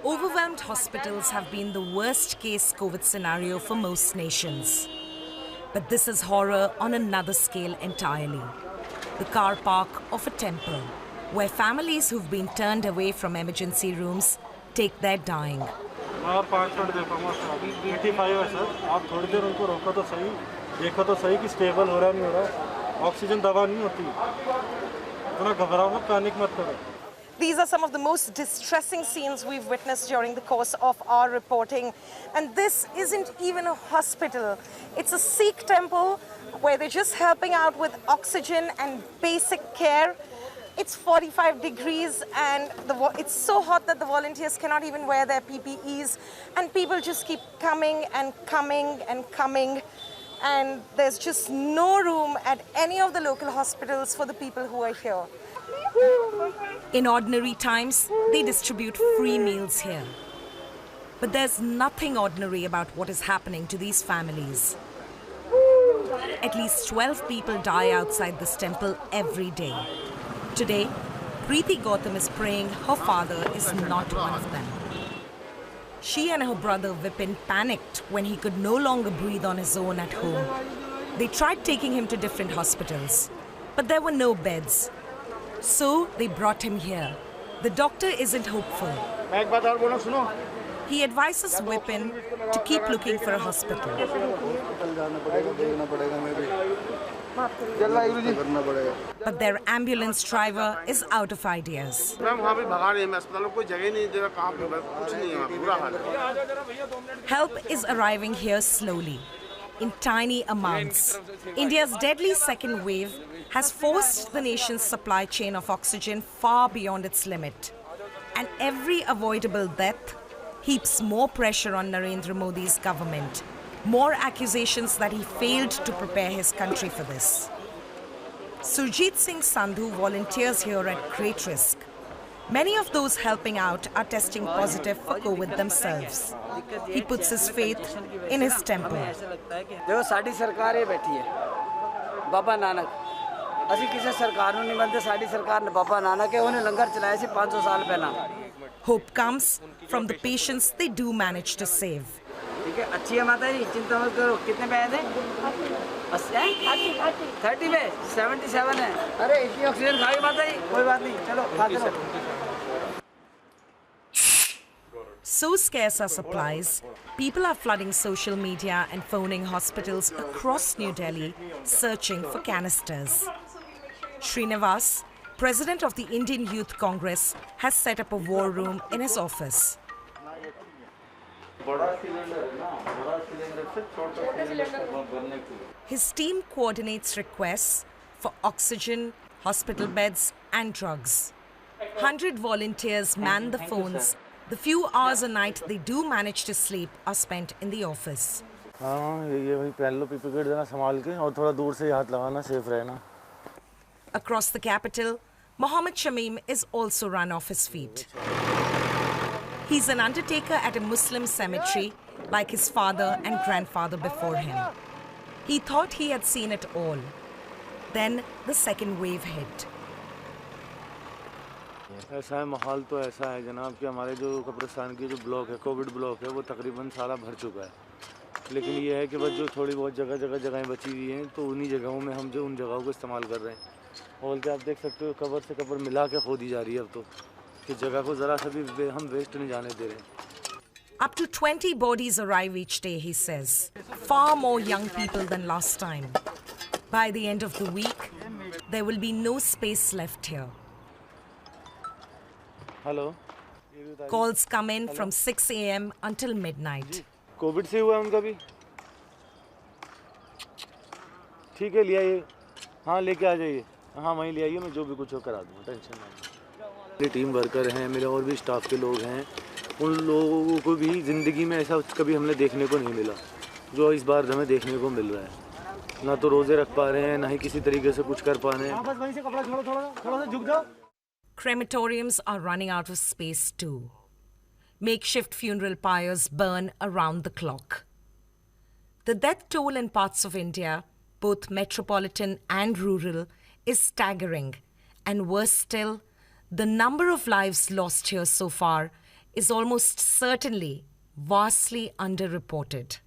Overwhelmed hospitals have been the worst case COVID scenario for most nations. But this is horror on another scale entirely. The car park of a temple, where families who've been turned away from emergency rooms take their dying. और 5 minute देखो अभी 85 है sir, आप थोड़ी देर उनको रोको तो सही, देखो तो सही कि स्टेबल हो रहा नहीं हो रहा, ऑक्सीजन दवा नहीं होती, इतना घबराओ मत, पैनिक मत करो. These are some of the most distressing scenes we've witnessed during the course of our reporting. And this isn't even a hospital. It's a Sikh temple where they're just helping out with oxygen and basic care. It's 45 degrees and it's so hot that the volunteers cannot even wear their PPEs. And people just keep coming and coming and coming. And there's just no room at any of the local hospitals for the people who are here. In ordinary times, they distribute free meals here. But there's nothing ordinary about what is happening to these families. At least 12 people die outside this temple every day. Today, Preeti Gautam is praying her father is not one of them. She and her brother Vipin panicked when he could no longer breathe on his own at home. They tried taking him to different hospitals, but there were no beds. So they brought him here. The doctor isn't hopeful. He advises Vipin to keep looking for a hospital. But their ambulance driver is out of ideas. Help is arriving here slowly, in tiny amounts. India's deadly second wave has forced the nation's supply chain of oxygen far beyond its limit. And every avoidable death heaps more pressure on Narendra Modi's government. More accusations that he failed to prepare his country for this. Surjit Singh Sandhu volunteers here at great risk. Many of those helping out are testing positive for COVID themselves. He puts his faith in his temple. Baba Nanak. ਅਸੀਂ ਕਿਸੇ ਸਰਕਾਰ ਨੂੰ ਨਹੀਂ ਮੰਨਦੇ ਸਾਡੀ ਸਰਕਾਰ ਨੇ ਬਾਬਾ ਨਾਨਕ ਹੈ ਉਹਨੇ ਲੰਗਰ ਚਲਾਇਆ ਸੀ 500 ਸਾਲ ਪਹਿਲਾਂ Hope comes from the patients they do manage to save. ठीक है अच्छी है माता जी चिंता मत करो कितने पैसे थे 30 में 77 है अरे इतनी ऑक्सीजन खाई माता जी कोई बात नहीं चलो खाते रहो So scarce are supplies, people are flooding social media and phoning hospitals across New Delhi searching for canisters. Srinivas, president of the Indian Youth Congress, has set up a war room in his office. His team coordinates requests for oxygen, hospital beds and drugs. 100 volunteers man the phones. The few hours a night they do manage to sleep are spent in the office. Across the capital, Mohammed Shamim is also run off his feet. He's an undertaker at a Muslim cemetery like his father and grandfather before him. He thought he had seen it all. Then the second wave hit. ऐसा है माहौल तो ऐसा है जनाब कि हमारे जो कब्रिस्तान की जो ब्लॉक है कोविड ब्लॉक है वो तकरीबन सारा भर चुका है लेकिन ये है कि बस जो थोड़ी बहुत जगहें बची हुई हैं तो उन्हीं जगहों में हम जो उन जगहों को इस्तेमाल कर रहे हैं और क्या आप देख सकते हो कब्र से कब्र मिला के खोदी जा रही है अब तो कि जगह को ज़रा सा भी हम वेस्ट नहीं जाने दे रहे हैं Up to 20 bodies arrive each day, he says. Far more young people than last time. By the end of the week, there will be no space left here. Hello Calls come in from 6 a.m. until midnight. Covid से हुआ उनका भी ठीक है ले आइए हाँ लेके आ जाइए हाँ वहीं ले आइए मैं जो भी कुछ हो करा दूँगा टेंशन नहीं मेरे टीम वर्कर हैं मेरे और भी स्टाफ के लोग हैं उन लोगों को भी ज़िंदगी में ऐसा कभी हमने देखने को नहीं मिला जो इस बार हमें देखने को मिल रहा है ना तो रोज़े रख पा रहे हैं ना ही किसी तरीके से कुछ कर पा रहे हैं बस वहीं से कपड़ा छोड़ो थोड़ा सा झुक जाओ Crematoriums are running out of space too. Makeshift funeral pyres burn around the clock. The death toll in parts of India, both metropolitan and rural, is staggering. And worse still, the number of lives lost here so far is almost certainly vastly underreported.